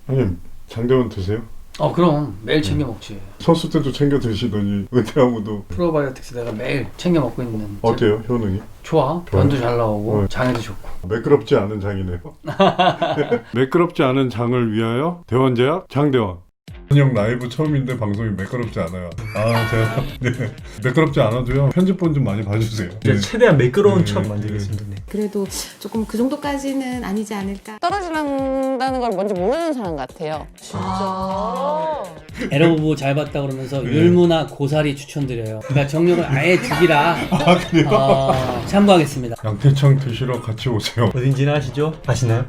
형님 장대원 드세요? 그럼 매일 챙겨 먹지. 선수 때도 챙겨 드시더니 은퇴하고도. 프로바이오틱스 내가 매일 챙겨 먹고 있는. 어때요 효능이? 좋아. 면도 잘 나오고 장에도 좋고. 매끄럽지 않은 장이네요. 매끄럽지 않은 장을 위하여 대원제약 장대원. 형 라이브 처음인데 방송이 매끄럽지 않아요. 제가 네. 매끄럽지 않아도요 편집본 좀 많이 봐주세요. 네. 최대한 매끄러운 척 만들겠습니다. 네. 그래도 조금 그 정도까지는 아니지 않을까. 떨어진다는 걸 뭔지 모르는 사람 같아요. 진짜. 에러부부 잘 봤다 그러면서 율무나 고사리 추천드려요. 그러니까 정력을 아예 죽이라. 그래요? 참고하겠습니다. 양태창 드시러 같이 오세요. 어딘지는 아시죠? 아시나요?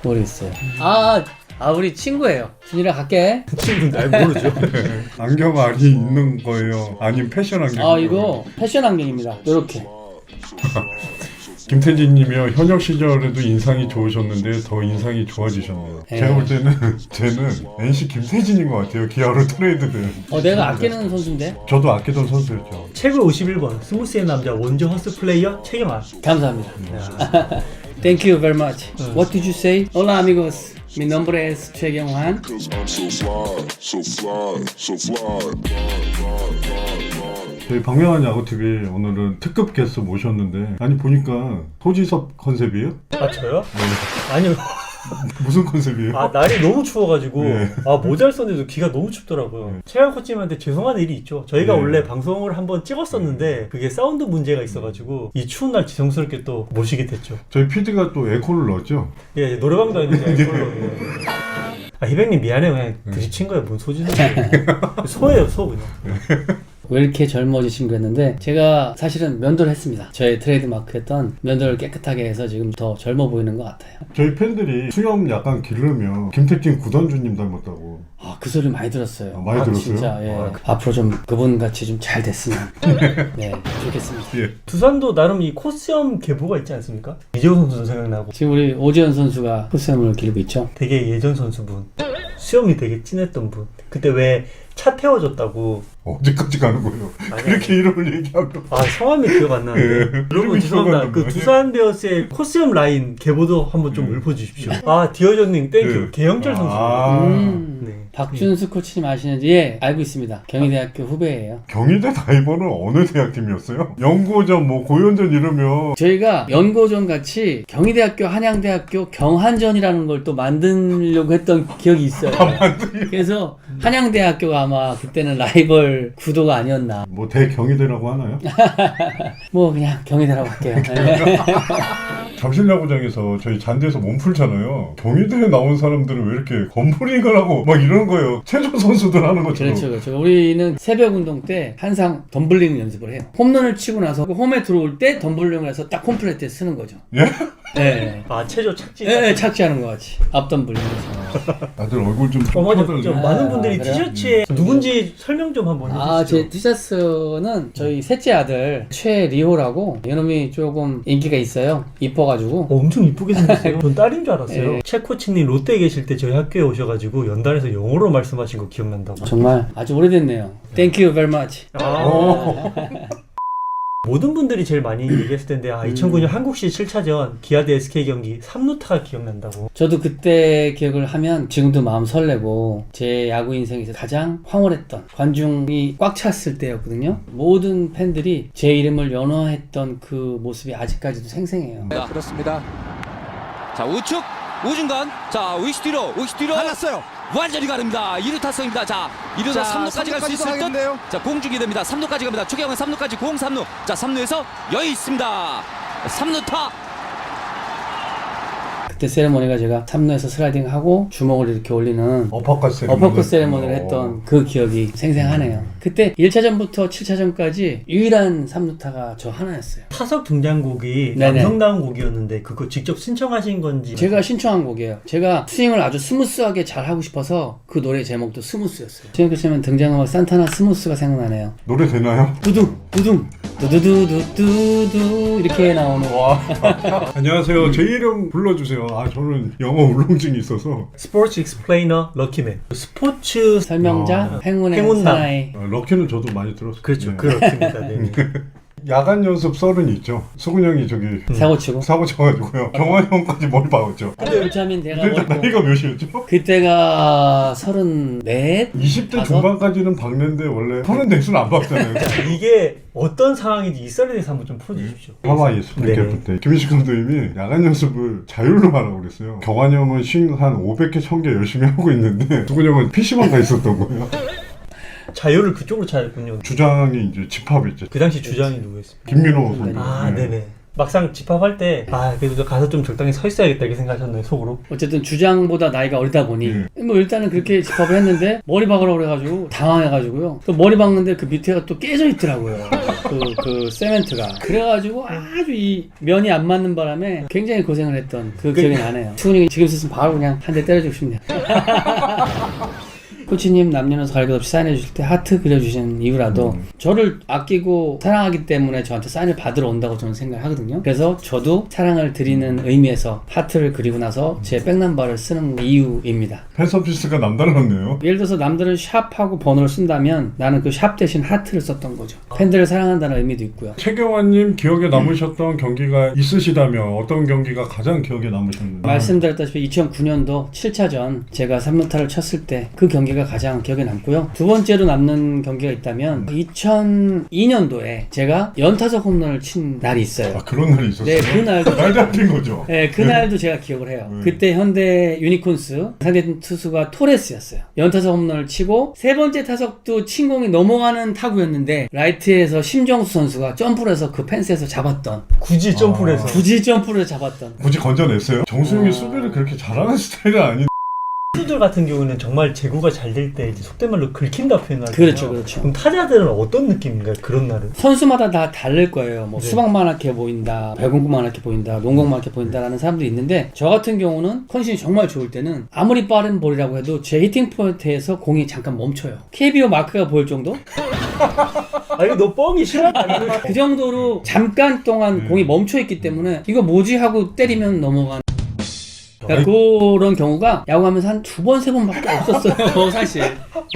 모르겠어요. 우리 친구예요. 준이랑 갈게. 친구는 날 모르죠. 안경 알이 있는 거예요? 아니면 패션 안경? 이거 패션 안경입니다. 이렇게. 김태진님이요. 현역 시절에도 인상이 좋으셨는데 더 인상이 좋아지셨네요. 제가 볼 때는 쟤는 NC 김태진인 것 같아요. 기아로 트레이드된. 내가 아끼는 선수인데. 저도 아끼던 선수였죠. 최고 51번 스무스의 남자 원조 허스 플레이어 최경환. 감사합니다. Thank you very much. What did you say? Hola amigos. Mi nombre es 최경환. 저희 박명환 야구TV 오늘은 특급 게스트 모셨는데 아니 보니까 소지섭 컨셉이에요? 저요? 네. 아니요. 무슨 컨셉이에요? 날이 너무 추워가지고 네. 모자를 썼는데도 귀가 너무 춥더라고요. 최강 코치님한테 죄송한 일이 있죠. 저희가 네. 원래 방송을 한번 찍었었는데 그게 사운드 문제가 있어가지고 이 추운 날 지성스럽게 또 모시게 됐죠. 저희 PD가 또 에코를 넣었죠? 예, 노래방도 했는데 희백님 미안해요. 그냥 들이친 거예요. 뭔 소지섭이에요. 소예요, 소 그냥. 왜 이렇게 젊어지신 거였는데 제가 사실은 면도를 했습니다. 저의 트레이드 마크였던 면도를 깨끗하게 해서 지금 더 젊어 보이는 것 같아요. 저희 팬들이 수염 약간 기르면 김택진 구단주님 닮았다고. 그 소리 많이 들었어요. 많이 들었어요? 진짜 앞으로 좀 그분같이 좀 잘 됐으면 네 좋겠습니다. 예. 두산도 나름 이 코스염 계보가 있지 않습니까? 이재호 선수도 생각나고 지금 우리 오지현 선수가 코스염을 기르고 있죠. 되게 예전 선수분 수염이 되게 진했던 분 그때 왜 차 태워줬다고 어디까지 가는 거예요? 아니, 그렇게 이름을 얘기하면. 성함이 기억 안 나는데 예. 여러분 죄송합니다. 그 두산 베어스의 코스염 라인 계보도 한번 좀 읊어주십시오. 디어저닝 땡큐. 개영철 선수. 네. 박준수 코치님 아시는지 알고 있습니다. 경희대학교 후배예요. 경희대 다이버는 어느 대학팀이었어요? 연고전 고연전 이러면 저희가 연고전 같이 경희대학교 한양대학교 경한전이라는 걸 또 만들려고 했던 기억이 있어요. 그래서 한양대학교가 아마 그때는 라이벌 구도가 아니었나. 대경희대라고 하나요? 그냥 경희대라고 할게요. 잠실야구장에서 저희 잔디에서 몸 풀잖아요. 경희대에 나온 사람들은 왜 이렇게 건프링을 하고 이런 거예요. 체조 선수들 하는 것처럼. 그렇죠. 우리는 새벽 운동 때 항상 덤블링 연습을 해요. 홈런을 치고 나서 홈에 들어올 때 덤블링을 해서 딱 홈플레이트에 쓰는 거죠. 예? 네. 체조 착지. 네, 착지하는 것 같이. 앞덤블링에서. 다들 얼굴 좀 맞아. 펴달래요. 많은 분들이 그래요? 티셔츠에 누군지 설명 좀 한번 해주시죠. 제 티셔츠는 저희 셋째 아들 최리호라고 이놈이 조금 인기가 있어요. 이뻐가지고. 엄청 이쁘게 생겼어요. 전 딸인 줄 알았어요. 예. 최 코치님 롯데에 계실 때 저희 학교에 오셔가지고 연단에서 영어로 말씀하신 거 기억난다고. 정말 아주 오래됐네요. Thank you very much. 모든 분들이 제일 많이 얘기했을 텐데 2009년 한국시 7차전 기아 대 SK 경기 3루타가 기억난다고. 저도 그때 기억을 하면 지금도 마음 설레고 제 야구 인생에서 가장 황홀했던 관중이 꽉 찼을 때였거든요. 모든 팬들이 제 이름을 연호했던 그 모습이 아직까지도 생생해요. 그렇습니다. 자 우측 우중간 자 우익수 뒤로 갈랐어요. 완전히 가릅니다. 2루 타석입니다. 자 2루에서 3루까지 갈 수 있을 듯. 자 공중이 됩니다. 3루까지 갑니다. 최경환 3루까지 공 3루. 자 3루에서 여유 있습니다. 3루타. 그때 세레모니가 제가 3루에서 슬라이딩하고 주먹을 이렇게 올리는 어퍼컷 세레모니를 했던 그 기억이 생생하네요. 그때 1차전부터 7차전까지 유일한 3루타가 저 하나였어요. 타석 등장곡이 네네. 남성다운 곡이었는데 그거 직접 신청하신 건지. 제가 신청한 곡이에요. 제가 스윙을 아주 스무스하게 잘 하고 싶어서 그 노래 제목도 스무스였어요. 지금 그치면 등장음악 산타나 스무스가 생각나네요. 노래 되나요? 두둥 두두두두두두 이렇게 나오는. 안녕하세요. 제 이름 불러주세요. 저는 영어 울렁증이 있어서. 스포츠 익스플레이너 럭키맨. 스포츠 설명자 행운의 행운남. 사나이. 럭키는 저도 많이 들었어요. 그렇죠. 네. 그 럭키입니다. 네. 야간 연습 썰은 있죠. 수근 형이 저기 사고 치고. 사고 쳐가지고요. 경환 형까지 머리 박았죠. 근데 요참인 내가 그때 뭐 나이가 몇이었죠? 그때가 34. 20대 다섯? 중반까지는 박는데 원래 34수는 안 박잖아요. 이게 어떤 상황인지 이 썰에 대해서 한번 좀 풀어주십시오. 하와이 스프링캠프 때 김민식 감독님이 야간 연습을 자율로 하라고 그랬어요. 경환 형은 싱 한 500개, 1000개 열심히 하고 있는데 수근 형은 PC방 가 있었던 거예요. 자유를 그쪽으로 찾았군요. 주장이 이제 집합했죠. 그 당시 주장이 누구였습니까? 김민호 선수. 아, 네네. 막상 집합할 때, 그래도 가서 좀 적당히 서 있어야겠다 이렇게 생각하셨나요, 속으로? 어쨌든 주장보다 나이가 어리다 보니 뭐 일단은 그렇게 집합을 했는데 머리 박으라고 그래가지고 당황해가지고요. 또 머리 박는데 그 밑에가 또 깨져 있더라고요. 그 세멘트가. 그래가지고 아주 이 면이 안 맞는 바람에 굉장히 고생을 했던 그 기억이 나네요. 수근이 지금 있으면 바로 그냥 한 대 때려주고 싶네요. 코치님 남녀노소 갈 것 없이 사인해 주실 때 하트 그려주신 이유라도 저를 아끼고 사랑하기 때문에 저한테 사인을 받으러 온다고 저는 생각을 하거든요. 그래서 저도 사랑을 드리는 의미에서 하트를 그리고 나서 제 백넘버를 쓰는 이유입니다. 팬서비스가 남달랐네요. 예를 들어서 남들은 샵하고 번호를 쓴다면 나는 그 샵 대신 하트를 썼던 거죠. 팬들을 사랑한다는 의미도 있고요. 최경환님 기억에 남으셨던 경기가 있으시다면 어떤 경기가 가장 기억에 남으셨나요? 말씀드렸다시피 2009년도 7차전 제가 3루타를 쳤을 때 그 경기가 가장 기억에 남고요. 두 번째로 남는 경기가 있다면 2002년도에 제가 연타석 홈런을 친 날이 있어요. 아, 그런 날이 있었어요? 네, 그날도 날 잡힌 거죠? 네, 그날도 제가 기억을 해요. 그때 현대 유니콘스 상대 투수가 토레스였어요. 연타석 홈런을 치고 세 번째 타석도 친 공이 넘어가는 타구였는데 라이트에서 심정수 선수가 점프를 해서 그 펜스에서 잡았던 굳이 점프를 해서. 굳이 점프를 잡았던 굳이 건져냈어요? 정수영이 수비를 그렇게 잘하는 스타일은 아닌데 투수들 같은 경우는 정말 제구가 잘 될 때 이제 속된 말로 긁힌다 표현하잖아요. 그렇죠, 그렇죠. 그럼 타자들은 어떤 느낌인가요? 그런 날은? 선수마다 다 다를 거예요. 뭐 네. 수박만하게 보인다, 배구만하게 보인다, 농구만하게 보인다라는 사람들이 있는데 저 같은 경우는 컨디션이 정말 좋을 때는 아무리 빠른 볼이라고 해도 제 히팅 포인트에서 공이 잠깐 멈춰요. KBO 마크가 보일 정도? 아 이거 너 뻥이 싫어한다. 그 정도로 잠깐 동안 공이 멈춰 있기 때문에 이거 뭐지 하고 때리면 넘어가는. 그러니까 그런 경우가 야구하면서 한 2번, 3번밖에 없었어요, 사실.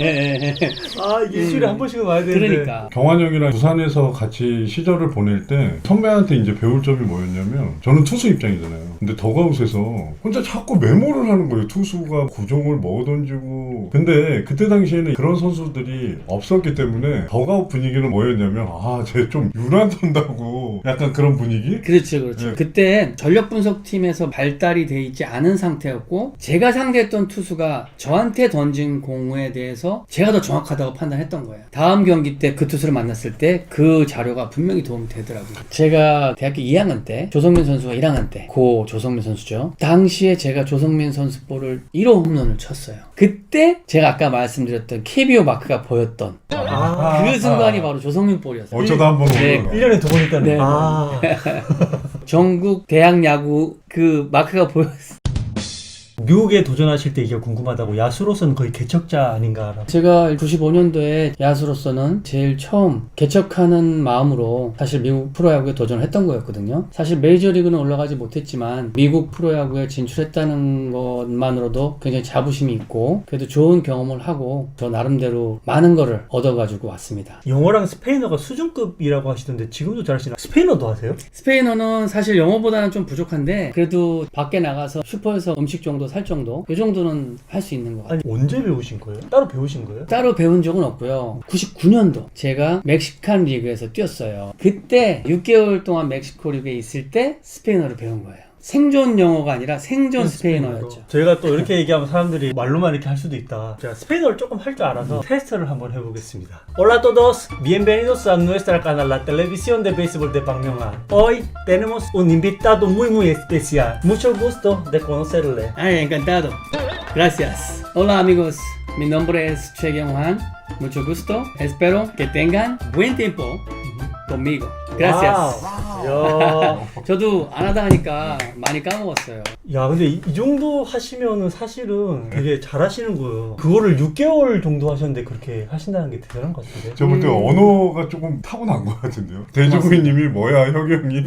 예. 아 이게 일주일에 한 번씩은 와야 되는데. 그러니까. 경환 형이랑 부산에서 같이 시절을 보낼 때 선배한테 이제 배울 점이 뭐였냐면 저는 투수 입장이잖아요. 근데 더가웃에서 혼자 자꾸 메모를 하는 거예요. 투수가 구종을 뭐 던지고. 근데 그때 당시에는 그런 선수들이 없었기 때문에 더가웃 분위기는 뭐였냐면 쟤 좀 유난한다고 약간 그런 분위기? 그렇죠. 네. 그때 전력 분석팀에서 발달이 돼 있지 않은 상태였고 제가 상대했던 투수가 저한테 던진 공에 대해서 제가 더 정확하다고 판단했던 거예요. 다음 경기 때 그 투수를 만났을 때 그 자료가 분명히 도움이 되더라고요. 제가 대학교 2학년 때 조성민 선수가 1학년 때 고 조성민 선수죠. 당시에 제가 조성민 선수 볼을 1호 홈런을 쳤어요. 그때 제가 아까 말씀드렸던 KBO 마크가 보였던 그 순간이 바로 조성민 볼이었어요. 어쩌다 한번 네. 오는 1년에 2번 있다는. 네. 전국 대학 야구 그 마크가 보였어요. 미국에 도전하실 때 이게 궁금하다고 야수로서는 거의 개척자 아닌가라고. 제가 95년도에 야수로서는 제일 처음 개척하는 마음으로 사실 미국 프로야구에 도전을 했던 거였거든요. 사실 메이저리그는 올라가지 못했지만 미국 프로야구에 진출했다는 것만으로도 굉장히 자부심이 있고 그래도 좋은 경험을 하고 저 나름대로 많은 거를 얻어가지고 왔습니다. 영어랑 스페인어가 수준급이라고 하시던데 지금도 잘하시나? 스페인어도 하세요? 스페인어는 사실 영어보다는 좀 부족한데 그래도 밖에 나가서 슈퍼에서 음식 정도 살 정도 이 정도는 할 수 있는 것 같아요. 아니 언제 배우신 거예요? 따로 배우신 거예요? 따로 배운 적은 없고요. 99년도 제가 멕시칸 리그에서 뛰었어요. 그때 6개월 동안 멕시코 리그에 있을 때 스페인어를 배운 거예요. 생존 영어가 아니라 생존 스페인어였죠. 저희가 또 이렇게 얘기하면 사람들이 말로만 이렇게 할 수도 있다. 제가 스페인어를 조금 할 줄 알아서 테스트를 한번 해보겠습니다. Hola a todos, bienvenidos a nuestra canal, la televisión de béisbol de Pangmyeongan. Hoy tenemos un invitado muy especial. Mucho gusto de conocerle. Ay, encantado. Gracias. Hola amigos, mi nombre es Che Kyung-hwan. Mucho gusto. Espero que tengan buen tiempo conmigo. Gracias. 야, 저도 안 하다 하니까 많이 까먹었어요. 야, 근데 이 정도 하시면은 사실은 되게 잘하시는 거예요. 그거를 6개월 정도 하셨는데 그렇게 하신다는 게 대단한 것 같은데. 제가 볼 때 언어가 조금 타고난 것 같은데요. 대주부님이 뭐야 혁영이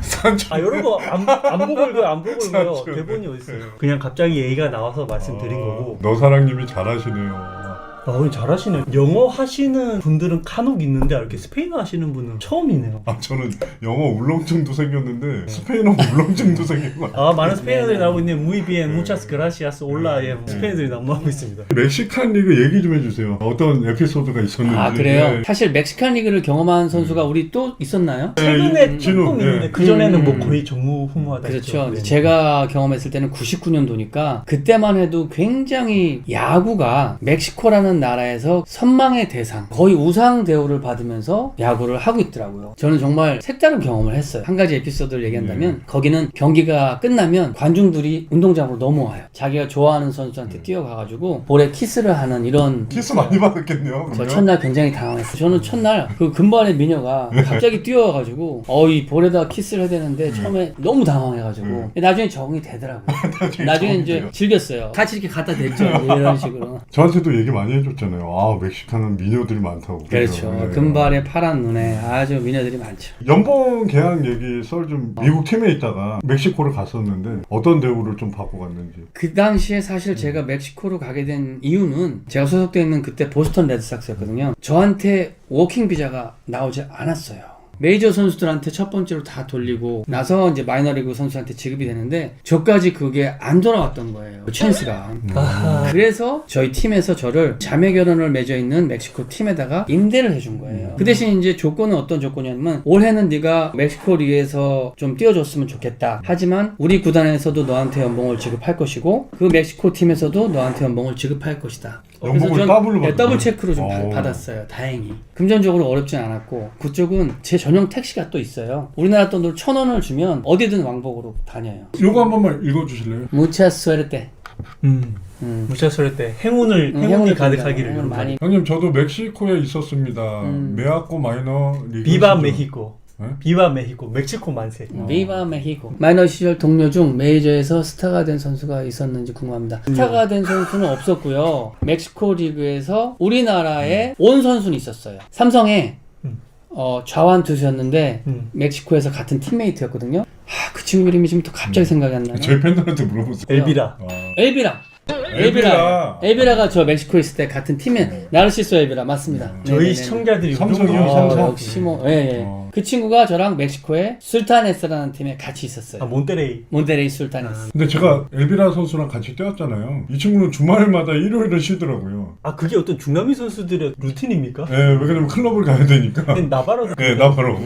산책. 아, 이런 거 안 보고 읽어요, 안 보고 읽어요. 사실. 대본이 어딨어요. 그냥 갑자기 얘기가 나와서 말씀드린 거고. 너사랑님이 잘하시네요. 오늘 잘하시네. 영어 하시는 분들은 간혹 있는데 이렇게 스페인어 하시는 분은 처음이네요. 아 저는 영어 울렁증도 생겼는데 스페인어 울렁증도 생긴 거 같아요. 많은 스페인어들이 나오고 있는 muy bien, muchas gracias, 올라에 스페인어들이 난무하고 있습니다. 멕시칸 리그 얘기 좀 해주세요. 어떤 에피소드가 있었는지. 아 그래요? 네. 사실 멕시칸 리그를 경험한 선수가 우리 또 있었나요? 최근에 진우, 조금 네. 있는데 그 전에는 뭐 거의 전무후무하다. 그렇죠. 했죠. 제가 경험했을 때는 99년도니까 그때만 해도 굉장히 야구가 멕시코라는 나라에서 선망의 대상, 거의 우상 대우를 받으면서 야구를 하고 있더라고요. 저는 정말 색다른 경험을 했어요. 한 가지 에피소드를 얘기한다면 거기는 경기가 끝나면 관중들이 운동장으로 넘어와요. 자기가 좋아하는 선수한테 뛰어가가지고 볼에 키스를 하는 이런 키스 많이 받았겠네요. 저 그러면? 첫날 굉장히 당황했어요. 저는 첫날 그 근발의 미녀가 갑자기 뛰어와가지고 이 볼에다 키스를 해야 되는데 처음에 너무 당황해가지고 나중에 적응이 되더라고요. 나중에 이제 돼요. 즐겼어요. 같이 이렇게 갖다 댔죠. 이런 식으로. 저한테도 얘기 많이 해줬잖아요. 아 멕시칸은 미녀들이 많다고. 그렇죠. 네. 금발의 파란 눈에 아주 미녀들이 많죠. 연봉 계약 얘기 썰 좀 미국 팀에 있다가 멕시코를 갔었는데 어떤 대우를 좀 받고 갔는지. 그 당시에 사실 제가 멕시코로 가게 된 이유는 제가 소속되어 있는 그때 보스턴 레드삭스였거든요. 저한테 워킹 비자가 나오지 않았어요. 메이저 선수들한테 첫 번째로 다 돌리고 나서 이제 마이너리그 선수한테 지급이 되는데 저까지 그게 안 돌아왔던 거예요. 찬스가. 그래서 저희 팀에서 저를 자매 결혼을 맺어 있는 멕시코 팀에다가 임대를 해준 거예요. 그 대신 이제 조건은 어떤 조건이냐면 올해는 네가 멕시코 리그에서 좀 뛰어줬으면 좋겠다. 하지만 우리 구단에서도 너한테 연봉을 지급할 것이고 그 멕시코 팀에서도 너한테 연봉을 지급할 것이다. 연봉을 전 더블로 받았나요? 더블 체크로 좀 오. 받았어요. 다행히. 금전적으로 어렵진 않았고 그쪽은 제 전용 택시가 또 있어요. 우리나라 돈으로 1,000원을 주면 어디든 왕복으로 다녀요. 요거 한 번만 읽어주실래요? Mucha suerte. 무차 소리 때 행운이 가득하기를 행운 많이. 형님 저도 멕시코에 있었습니다. 메아코 마이너 리그. 비바 시절. 메히코. 네? 비바 메히코. 멕시코 만세. 비바 메히코. 마이너 시절 동료 중 메이저에서 스타가 된 선수가 있었는지 궁금합니다. 스타가 된 선수는 없었고요. 멕시코 리그에서 우리나라에 온 선수는 있었어요. 삼성에 좌완 투수였는데 멕시코에서 같은 팀메이트였거든요. 그 친구 이름이 지금 또 갑자기 생각이 안 나요. 저희 팬들한테 물어보세요. 엘비라. 엘비라가 저 멕시코에 있을 때 같은 팀에 나르시소 엘비라 맞습니다. 저희 네네네. 시청자들이 삼성이요, 운동이- 삼성. 역시 뭐 예. 그 친구가 저랑 멕시코에 술타네스라는 팀에 같이 있었어요. 몬테레이. 몬테레이 술타네스. 근데 제가 엘비라 선수랑 같이 뛰었잖아요. 이 친구는 주말마다 일요일은 쉬더라고요. 그게 어떤 중남미 선수들의 루틴입니까? 네, 왜냐면 클럽을 가야 되니까. 근데 나바로도 네, 나 바로.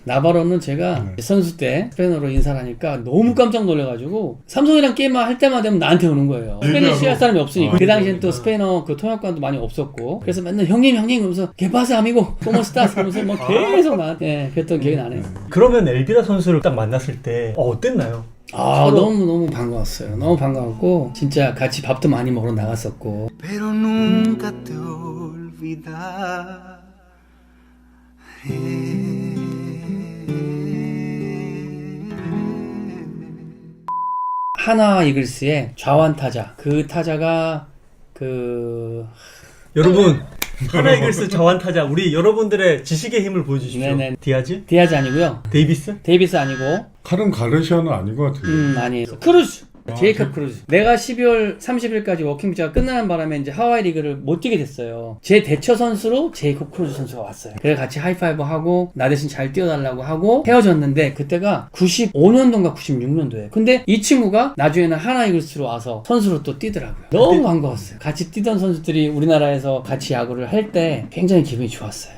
나바로는 제가 선수 때 스페인어로 인사를 하니까 너무 깜짝 놀라가지고 삼성이랑 게임만 할 때만 되면 나한테 오는 거예요. 스페니쉬 할 사람이 없으니까. 그 당시엔 또 스페인어 그 통역관도 많이 없었고 그래서 맨날 형님 그러면서 게파사 아미고 꼬모스타스 그러면서 뭐 계속 나한테 그랬던 기억이 나네요. 그러면 엘비라 선수를 딱 만났을 때 어땠나요? 너무 반가웠어요. 너무 반가웠고 진짜 같이 밥도 많이 먹으러 나갔었고. pero nunca te olvidaré. 하나 이글스의 좌완 타자. 그 타자가 여러분 하나 이글스 좌완 타자 우리 여러분들의 지식의 힘을 보여주십시오. 네네. 디아즈? 디아즈 아니고요. 데이비스? 데이비스 아니고 카른 가르시아는 아닌 것 같은데. 아니에요. 크루즈. 제이컵 크루즈. 내가 12월 30일까지 워킹 비자가 끝나는 바람에 이제 하와이 리그를 못 뛰게 됐어요. 제 대처 선수로 제이컵 크루즈 선수가 왔어요. 그래서 같이 하이파이브 하고 나 대신 잘 뛰어달라고 하고 헤어졌는데 그때가 95년도인가 96년도예요. 근데 이 친구가 나중에는 하나 이글스로 와서 선수로 또 뛰더라고요. 너무 반가웠어요. 같이 뛰던 선수들이 우리나라에서 같이 야구를 할 때 굉장히 기분이 좋았어요.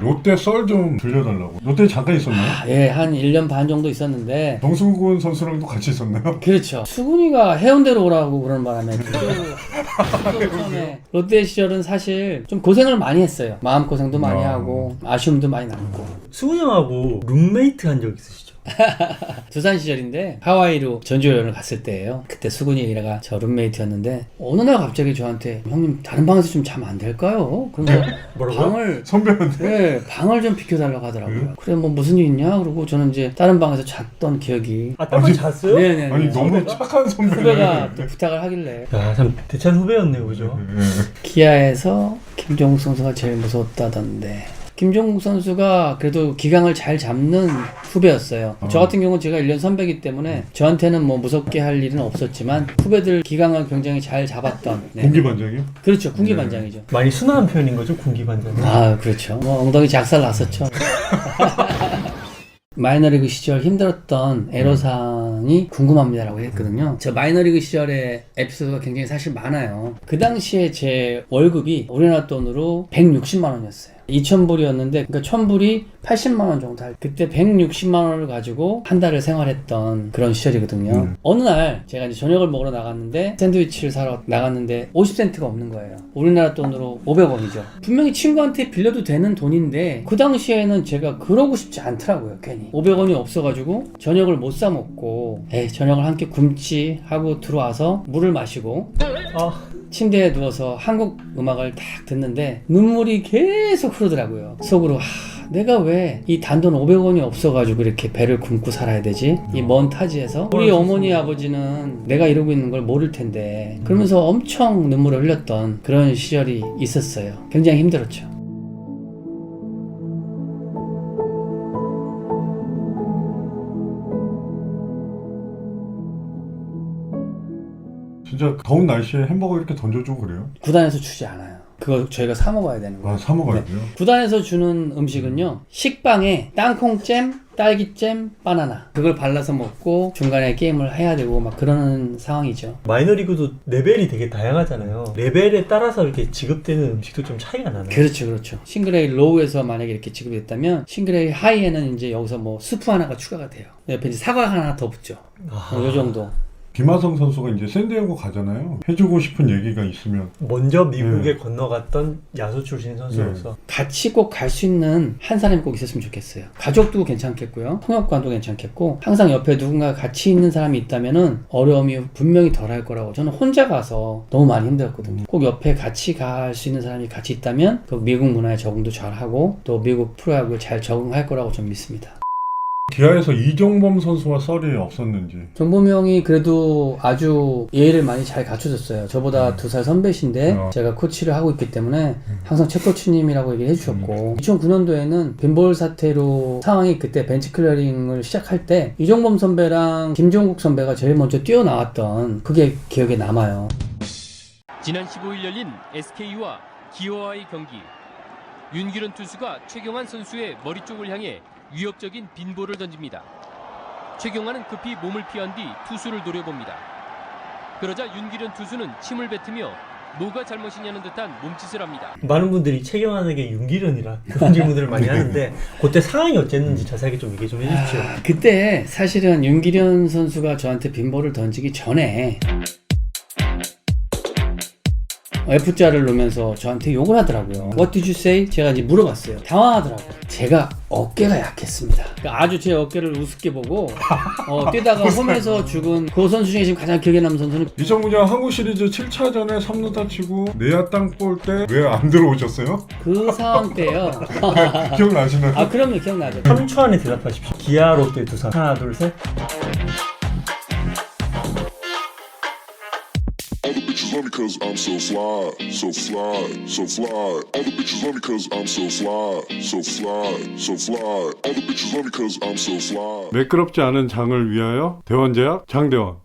롯데 썰 좀 들려달라고. 롯데 잠깐 있었나요? 예, 한 1년 반 정도 있었는데 정수근 선수랑도 같이 있었나요? 그렇죠. 수근이가 해운대로 오라고 그러는 바람에 처음에 롯데 시절은 사실 좀 고생을 많이 했어요. 마음고생도 많이 하고 아쉬움도 많이 남고. 수훈 형하고 룸메이트 한 적 있으시죠? 두산 시절인데 하와이로 전주여행을 갔을 때예요. 그때 수근이가 저 룸메이트였는데 어느 날 갑자기 저한테 형님 다른 방에서 좀 자면 안 될까요? 그러면서 뭐라고요? 방을 선배한테? 방을 좀 비켜달라고 하더라고요. 그래 뭐 무슨 일 있냐? 그러고 저는 이제 다른 방에서 잤던 기억이. 딴번 잤어요? 네네. 아니 너무 착한 선배네. 후배가 또 부탁을 하길래 참 대찬 후배였네요, 그죠? 기아에서 김종욱 선수가 제일 무서웠다던데. 김종국 선수가 그래도 기강을 잘 잡는 후배였어요. 저 같은 경우는 제가 1년 선배이기 때문에 저한테는 뭐 무섭게 할 일은 없었지만 후배들 기강을 굉장히 잘 잡았던. 네. 군기반장이요? 그렇죠. 군기반장이죠. 많이 순화한 표현인 거죠, 군기반장은. 아, 그렇죠. 뭐 엉덩이 작살 났었죠. 마이너리그 시절 힘들었던 애로사항이 궁금합니다라고 했거든요. 저 마이너리그 시절의 에피소드가 굉장히 사실 많아요. 그 당시에 제 월급이 우리나라 돈으로 160만 원이었어요. 2,000불이었는데 그러니까 1,000불이 80만 원 정도 할 그때 160만 원을 가지고 한 달을 생활했던 그런 시절이거든요. 어느 날 제가 이제 저녁을 먹으러 나갔는데 샌드위치를 사러 나갔는데 50센트가 없는 거예요. 우리나라 돈으로 500원이죠. 분명히 친구한테 빌려도 되는 돈인데 그 당시에는 제가 그러고 싶지 않더라고요. 괜히 500원이 없어가지고 저녁을 못 사 먹고 저녁을 한 끼 굶지 하고 들어와서 물을 마시고 침대에 누워서 한국 음악을 딱 듣는데 눈물이 계속 흐르더라고요. 속으로 내가 왜 이 단돈 500원이 없어가지고 이렇게 배를 굶고 살아야 되지? 이 먼 타지에서 우리 어머니 아버지는 내가 이러고 있는 걸 모를 텐데 그러면서 엄청 눈물을 흘렸던 그런 시절이 있었어요. 굉장히 힘들었죠. 진짜 더운 날씨에 햄버거 이렇게 던져주고 그래요? 구단에서 주지 않아요. 그거 저희가 사 먹어야 되는 거예요. 사 먹어야 돼요? 구단에서 주는 음식은요, 식빵에 땅콩잼, 딸기잼, 바나나 그걸 발라서 먹고 중간에 게임을 해야 되고 막 그러는 상황이죠. 마이너리그도 레벨이 되게 다양하잖아요. 레벨에 따라서 이렇게 지급되는 음식도 좀 차이가 나나요? 그렇죠. 싱글 A 로우에서 만약에 이렇게 지급이 됐다면 싱글 A 하이에는 이제 여기서 뭐 스프 하나가 추가가 돼요. 옆에 이제 사과 하나 더 붙죠. 뭐 요 정도. 김하성 선수가 이제 샌디에고 가잖아요. 해주고 싶은 얘기가 있으면. 먼저 미국에 건너갔던 야수 출신 선수로서 같이 꼭 갈 수 있는 한 사람이 꼭 있었으면 좋겠어요. 가족도 괜찮겠고요. 통역관도 괜찮겠고 항상 옆에 누군가 같이 있는 사람이 있다면은 어려움이 분명히 덜할 거라고. 저는 혼자 가서 너무 많이 힘들었거든요. 꼭 옆에 같이 갈 수 있는 사람이 같이 있다면 그 미국 문화에 적응도 잘하고 또 미국 프로야구에 잘 적응할 거라고 좀 믿습니다. 기아에서 이종범 선수와 썰이 없었는지. 정범이 형이 그래도 아주 예의를 많이 잘 갖춰줬어요. 저보다 2살 선배신데 제가 코치를 하고 있기 때문에 항상 최 코치님이라고 얘기를 해주셨고 2009년도에는 빈볼 사태로 상황이 그때 벤치 클리어링을 시작할 때 이종범 선배랑 김종국 선배가 제일 먼저 뛰어나왔던 그게 기억에 남아요. 지난 15일 열린 SK와 기아와의 경기. 윤기련 투수가 최경환 선수의 머리 쪽을 향해 위협적인 빈볼을 던집니다. 최경환은 급히 몸을 피한 뒤 투수를 노려봅니다. 그러자 윤기련 투수는 침을 뱉으며 뭐가 잘못이냐는 듯한 몸짓을 합니다. 많은 분들이 최경환에게 윤기련이라 그런 질문들을 많이 하는데 그때 상황이 어쨌는지 자세하게 좀 얘기 좀 해주십시오. 그때 사실은 윤기련 선수가 저한테 빈볼을 던지기 전에 F자를 놓으면서 저한테 욕을 하더라고요. What did you say? 제가 이제 물어봤어요. 당황하더라고요. 제가 어깨가 약했습니다. 그러니까 아주 제 어깨를 우습게 보고 뛰다가 홈에서 죽은 그 선수 중에 지금 가장 기억에 남는 선수는 2009년 한국 시리즈 7차전에 3루타 치고 내야 땅 볼 때 왜 안 들어오셨어요? 그 상황 때요. 기억나시나요? 아 그럼요. 기억나죠. 3초 안에 대답하십시오. 기아 롯데 두산 하나 둘 셋. All the bitches love me cause I'm so fly, so fly, so fly. All the bitches love me cause I'm so fly, so fly, so fly. All the bitches love me cause I'm so fly. 매끄럽지 않은 장을 위하여 대원제약 장대원.